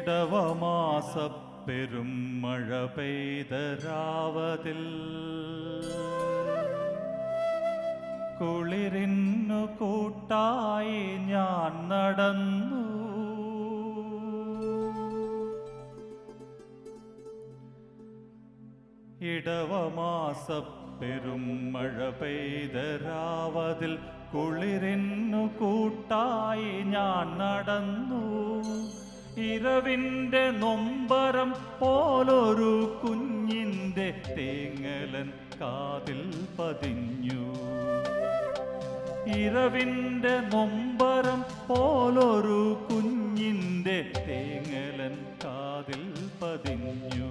ഇടവമാസ പെരും മഴ പെയ്ത രാവതിൽ കുളിരിന്നു കൂട്ടായി ഞാൻ നടന്നു. ഇടവമാസ പെരും മഴ പെയ്ത രാവതിൽ കുളിരിന്നു കൂട്ടായി ഞാൻ നടന്നു. ഇരവിൻ്റെ നൊമ്പരം പോലൊരു കുഞ്ഞിൻ്റെ തേങ്ങലൻ കാതിൽ പതിഞ്ഞു. ഇരവിൻ്റെ നൊമ്പരം പോലൊരു കുഞ്ഞിൻ്റെ തേങ്ങലൻ കാതിൽ പതിഞ്ഞു.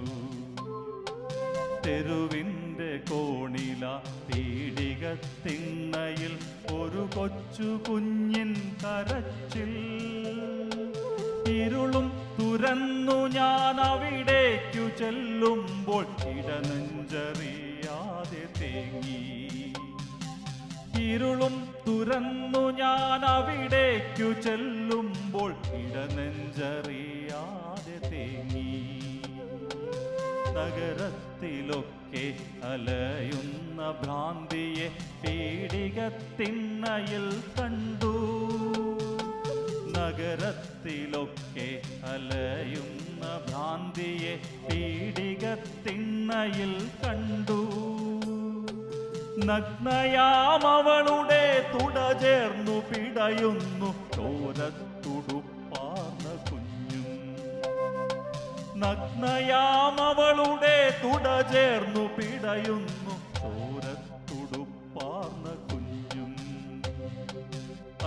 തെരുവിൻ്റെ കോണില പീടികത്തിണ്ണയിൽ ഒരു കൊച്ചു കുഞ്ഞിൻ കരച്ചിൽ. ഇരുളും തുരന്നു ഞാൻ അവിടേക്കു ചെല്ലുമ്പോൾ ഇടനെഞ്ചറിയാതെ തേങ്ങി. ഇരുളും തുരന്നു ഞാൻ അവിടേക്കു ചെല്ലുമ്പോൾ ഇടനെഞ്ചറിയാതെ തേങ്ങി. നഗരത്തിലൊക്കെ അലയുന്ന ഭ്രാന്തിയെ പീടികത്തിണ്ണയിൽ കണ്ടു. നഗരത്തിലൊക്കെ അലയുന്ന ഭ്രാന്തിയെ പീടികത്തിണ്ണയിൽ കണ്ടു. നഗ്നയാമവളുടെ തുട ചേർന്നു പിടയുന്നു ചോരത്തുടുപ്പാർന്ന കുഞ്ഞും. നഗ്നയാമവളുടെ തുട ചേർന്നു പിടയുന്നു ചോരത്തുടുപ്പാർന്ന കുഞ്ഞും.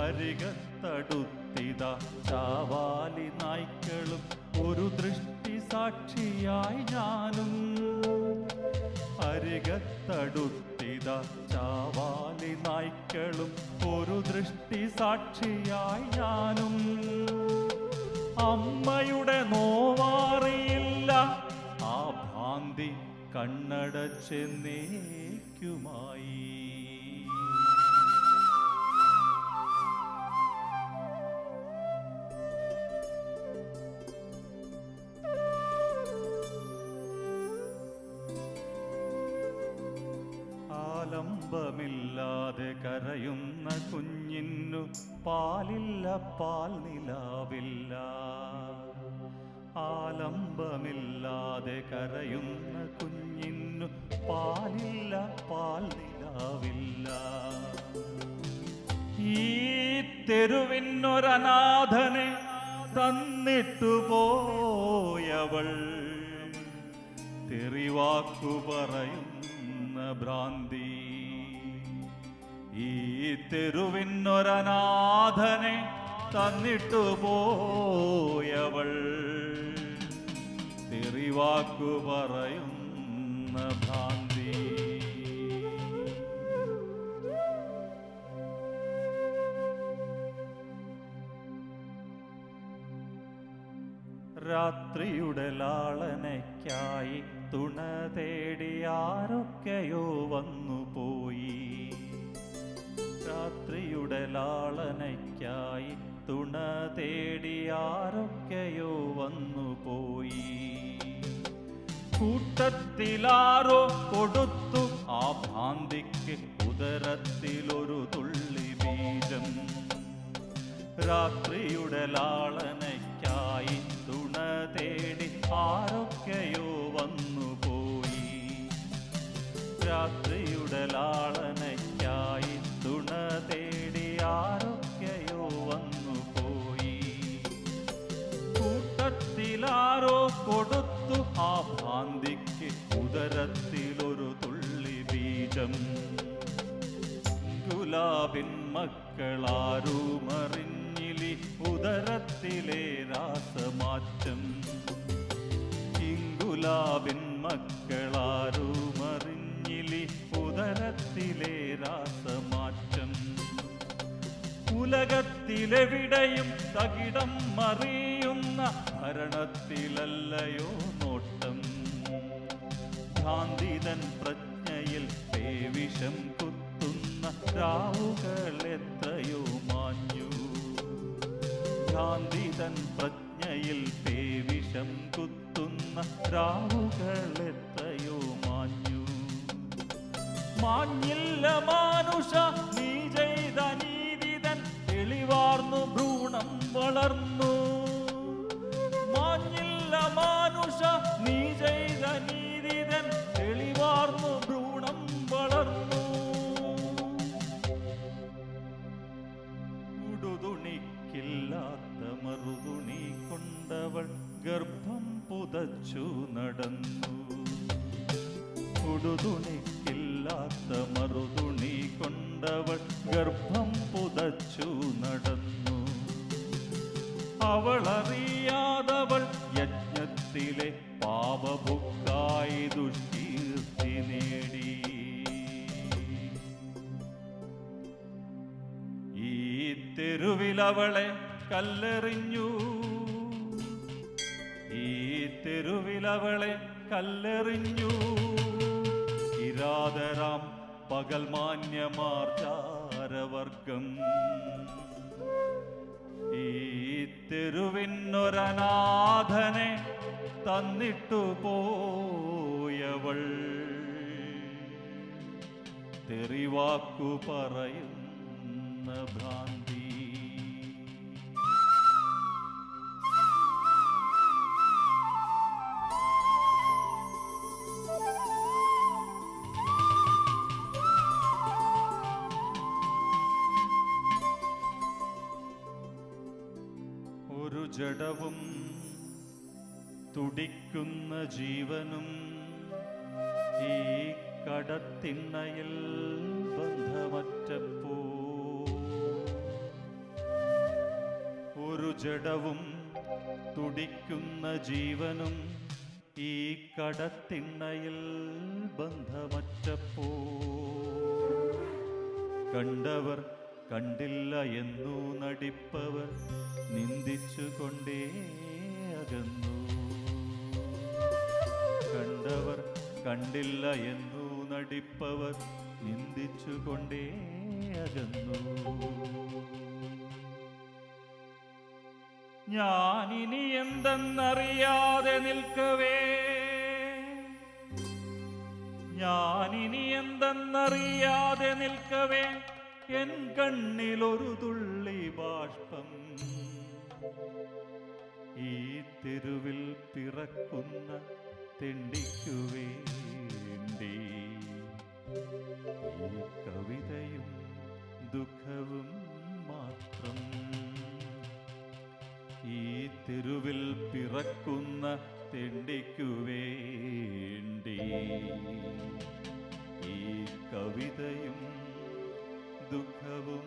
അരികത്തടുത്തിത ചാവാലി നായ്ക്കളും ഒരു ദൃഷ്ടി സാക്ഷിയായി ഞാനും. അരികത്തടുത്തിത ചാവാലി നായ്ക്കളും ഒരു ദൃഷ്ടി സാക്ഷിയായി ഞാനും. അമ്മയുടെ നോവാറിയില്ല ആ ഭ്രാന്തി കണ്ണടച്ചെന്നേക്കുമായി. ആലംബമില്ലാതെ കരയുന്ന കുഞ്ഞിന്നു പാലില്ല, പാൽ നിലാവില്ല. ആലംബമില്ലാതെ കരയുന്ന കുഞ്ഞിന്നു പാലില്ല, പാൽ നിലാവില്ല. ഈ തെരുവിനൊരനാഥനെ തന്നിട്ടു പോയവൾ തെറിവാക്കു പറയുന്ന ഭ്രാന്തി. ഈ തെരുവിനൊരനാഥനെ തന്നിട്ടു പോയവൾ തെറിവാക്കു പറയുന്ന ഭ്രാന്തി. രാത്രിയുടെ ലാളനയ്ക്കായി തുണ തേടി ആരൊക്കെയോ വന്നുപോയി. രാത്രിയുടെ ലാളനയ്ക്കായി തുണ തേടി ആരൊക്കെയോ വന്നുപോയി. കൂട്ടത്തിലാരോ കൊടുത്തു ആ ഭ്രാന്തിക്ക് ഉദരത്തിലൊരു തുള്ളി ബീജം. രാത്രിയുടെ ലാളനയ്ക്കായി തുണ തേടി ആരൊക്കെയോ വന്നുപോയി. രാത്രിയുടെ ലാളനയ്ക്കായി തുണ തേടി ആരൊക്കെയോ വന്നുപോയി. കൂട്ടത്തിലാരോ കൊടുത്തു ആ ഭ്രാന്തിക്ക് ഉദരത്തിലൊരു തുള്ളി ബീജം. ഗുലാബിൻ മക്കളാരുമറിഞ്ഞിലി ഉദരത്തിലെ രാസമാറ്റം. ഇങ്കുലാബിൻ മക്കളാരുമറിഞ്ഞിലി ഉദരത്തിലെ രാസമാറ്റം. ഉലകത്തിലെവിടെയും തകിടം മറിയുന്ന ഭരണത്തിലല്ലയോ നോട്ടം. ഭ്രാന്തിതൻ പ്രജ്ഞയിൽ പേവിഷം കുത്തുന്ന രാവുകൾ എത്രയോ മാഞ്ഞു. ഭ്രാന്തിതൻ പ്രജ്ഞ പ്രജ്ഞയിൽ പേവിഷം കുത്തുന്ന രാവുകളെത്രയോ മാഞ്ഞു. മാഞ്ഞില്ല മാനുഷ നീ ചെയ്ത നീതിതൻ തെളിവാർന്നു ഭ്രൂണം വളർന്നു. മാഞ്ഞില്ല മാനുഷ നീ ചെയ്ത നീതിതൻ തെളിവാർന്നു ഭ്രൂണം വളർന്നു. ഉടുതുണിക്കില്ലാത്ത മറുതുണി കൊണ്ടവൾ ഗർഭം പുതച്ചു നടന്നു. ഉടുതുണിക്കില്ലാത്ത മറുതുണി കൊണ്ടവൾ ഗർഭം പുതച്ചു നടന്നു. അവളറിയാതവൾ യജ്ഞത്തിലെ പാപഭുക്കായി ദുഷ്കീർത്തി നേടി. ഈ തെരുവിലവളെ കല്ലെറിഞ്ഞു. ഈ തെരുവിലവളെ കല്ലെറിഞ്ഞു. കിരാതരാം പകൽ മാന്യമാർജാരവർഗം. ഈ തെരുവിനൊരനാഥനെ തന്നിട്ടു പോയവൾ തെറിവാക്കു പറയുന്ന ഭ്രാന്തി. ഒരു ജഡവും തുടിക്കുന്ന ജീവനും ഈ കടത്തിണ്ണയിൽ ബന്ധമറ്റപ്പോ. ഒരു ജഡവും തുടിക്കുന്ന ജീവനും ഈ കടത്തിണ്ണയിൽ ബന്ധമറ്റപ്പോ. കണ്ടവർ കണ്ടില്ല എന്നു നടിപ്പവർ നിന്ദിച്ചുകൊണ്ടേ അകന്നു. കണ്ടവർ കണ്ടില്ല എന്നു നടിപ്പവർ നിന്ദിച്ചുകൊണ്ടേ അകന്നു. ഞാനിനി എന്തെന്നറിയാതെ നിൽക്കവേ, ഞാനിനി എന്തെന്നറിയാതെ നിൽക്കവേ എൻ കണ്ണിലൊരു തുള്ളി ബാഷ്പം. ഈ തെരുവിൽ പിറക്കുന്ന തെണ്ടിക്കു വേണ്ടി ഈ കവിതയും ദുഃഖവും മാത്രം. ഈ തെരുവിൽ പിറക്കുന്ന തെണ്ടിക്കു വേണ്ടി ഈ കവിതയും ദുഃഖവും